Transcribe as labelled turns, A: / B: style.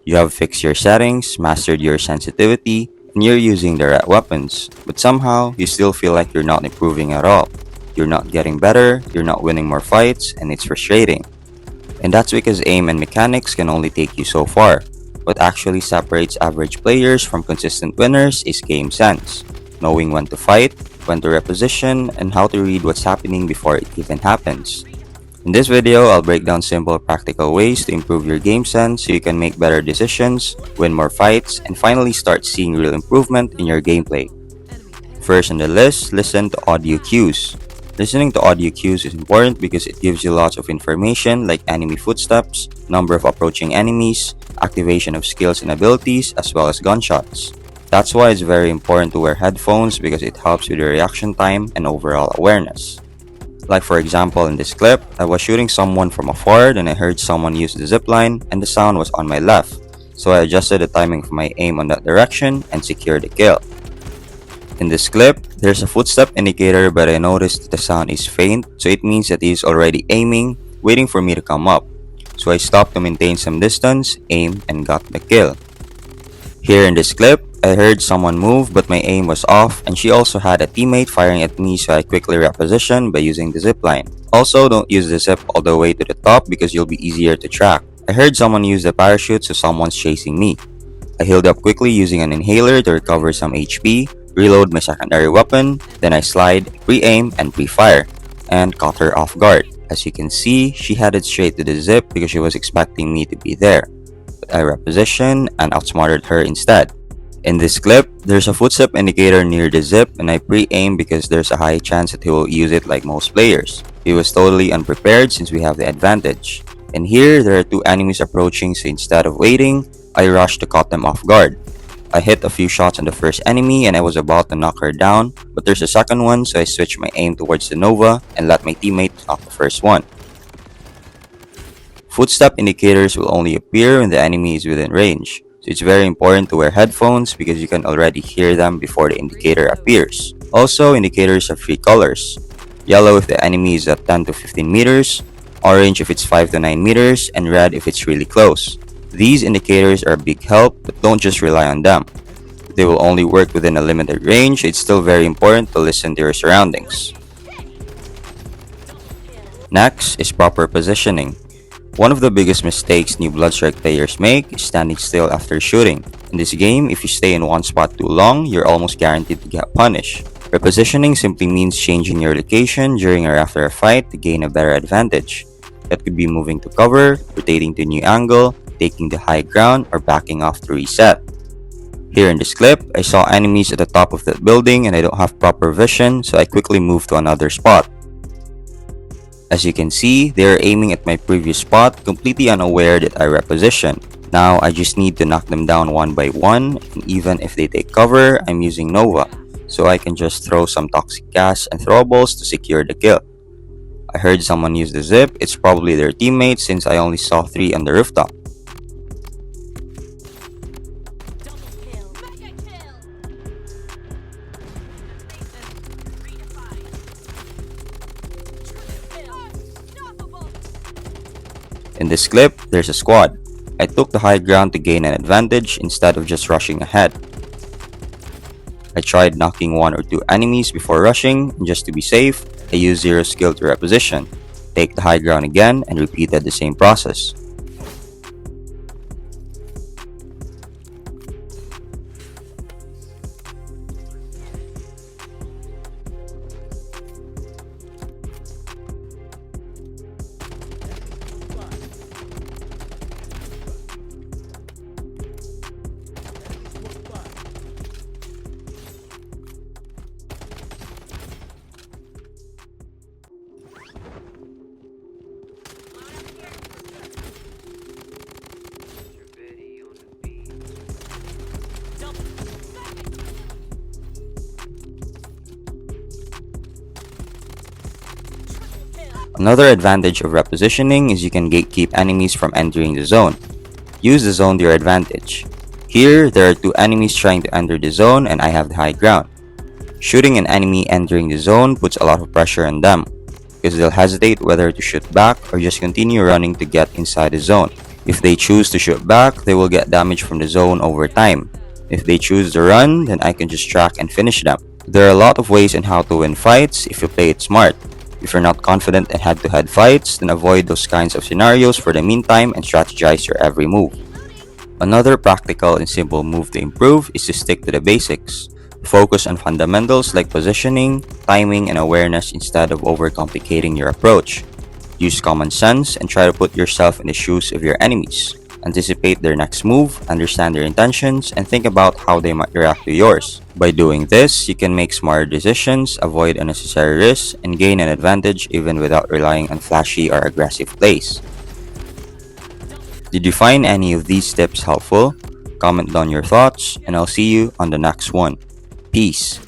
A: You have fixed your settings, mastered your sensitivity, and you're using the right weapons, but somehow you still feel like you're not improving at all. You're not getting better, you're not winning more fights, and it's frustrating. And that's because aim and mechanics can only take you so far. What actually separates average players from consistent winners is game sense, knowing when to fight, when to reposition, and how to read what's happening before it even happens. In this video, I'll break down simple practical ways to improve your game sense so you can make better decisions, win more fights, and finally start seeing real improvement in your gameplay. First on the list, listen to audio cues. Listening to audio cues is important because it gives you lots of information like enemy footsteps, number of approaching enemies, activation of skills and abilities, as well as gunshots. That's why it's very important to wear headphones because it helps with your reaction time and overall awareness. Like for example in this clip, I was shooting someone from afar and I heard someone use the zipline and the sound was on my left. So I adjusted the timing of my aim on that direction and secured the kill. In this clip, there's a footstep indicator but I noticed the sound is faint, so it means that he's already aiming, waiting for me to come up. So I stopped to maintain some distance, aimed, and got the kill. Here in this clip, I heard someone move but my aim was off and she also had a teammate firing at me, so I quickly repositioned by using the zipline. Also, don't use the zip all the way to the top because you'll be easier to track. I heard someone use the parachute, so someone's chasing me. I healed up quickly using an inhaler to recover some HP, reload my secondary weapon, then I slide, pre-aim, and pre-fire, and caught her off guard. As you can see, she headed straight to the zip because she was expecting me to be there, but I repositioned and outsmarted her instead. In this clip, there's a footstep indicator near the zip and I pre-aim because there's a high chance that he will use it like most players. He was totally unprepared since we have the advantage. And here, there are two enemies approaching, so instead of waiting, I rushed to cut them off guard. I hit a few shots on the first enemy and I was about to knock her down, but there's a second one, so I switched my aim towards the Nova and let my teammate knock the first one. Footstep indicators will only appear when the enemy is within range, so it's very important to wear headphones because you can already hear them before the indicator appears. Also, indicators have three colors: yellow if the enemy is at 10 to 15 meters, orange if it's 5 to 9 meters, and red if it's really close. These indicators are a big help, but don't just rely on them. They will only work within a limited range. It's still very important to listen to your surroundings. Next is proper positioning. One of the biggest mistakes new Bloodstrike players make is standing still after shooting. In this game, if you stay in one spot too long, you're almost guaranteed to get punished. Repositioning simply means changing your location during or after a fight to gain a better advantage. That could be moving to cover, rotating to a new angle, taking the high ground, or backing off to reset. Here in this clip, I saw enemies at the top of that building and I don't have proper vision, so I quickly moved to another spot. As you can see, they are aiming at my previous spot, completely unaware that I repositioned. Now I just need to knock them down one by one, and even if they take cover, I'm using Nova, so I can just throw some toxic gas and throwables to secure the kill. I heard someone use the zip. It's probably their teammates since I only saw 3 on the rooftop. In this clip, there's a squad. I took the high ground to gain an advantage instead of just rushing ahead. I tried knocking 1 or 2 enemies before rushing, and just to be safe, I used zero skill to reposition, take the high ground again, and repeated the same process. Another advantage of repositioning is you can gatekeep enemies from entering the zone. Use the zone to your advantage. Here, there are 2 enemies trying to enter the zone and I have the high ground. Shooting an enemy entering the zone puts a lot of pressure on them, because they'll hesitate whether to shoot back or just continue running to get inside the zone. If they choose to shoot back, they will get damage from the zone over time. If they choose to run, then I can just track and finish them. There are a lot of ways on how to win fights if you play it smart. If you're not confident in head-to-head fights, then avoid those kinds of scenarios for the meantime and strategize your every move. Another practical and simple move to improve is to stick to the basics. Focus on fundamentals like positioning, timing, and awareness instead of overcomplicating your approach. Use common sense and try to put yourself in the shoes of your enemies. Anticipate their next move, understand their intentions, and think about how they might react to yours. By doing this, you can make smarter decisions, avoid unnecessary risks, and gain an advantage even without relying on flashy or aggressive plays. Did you find any of these tips helpful? Comment down your thoughts, and I'll see you on the next one. Peace.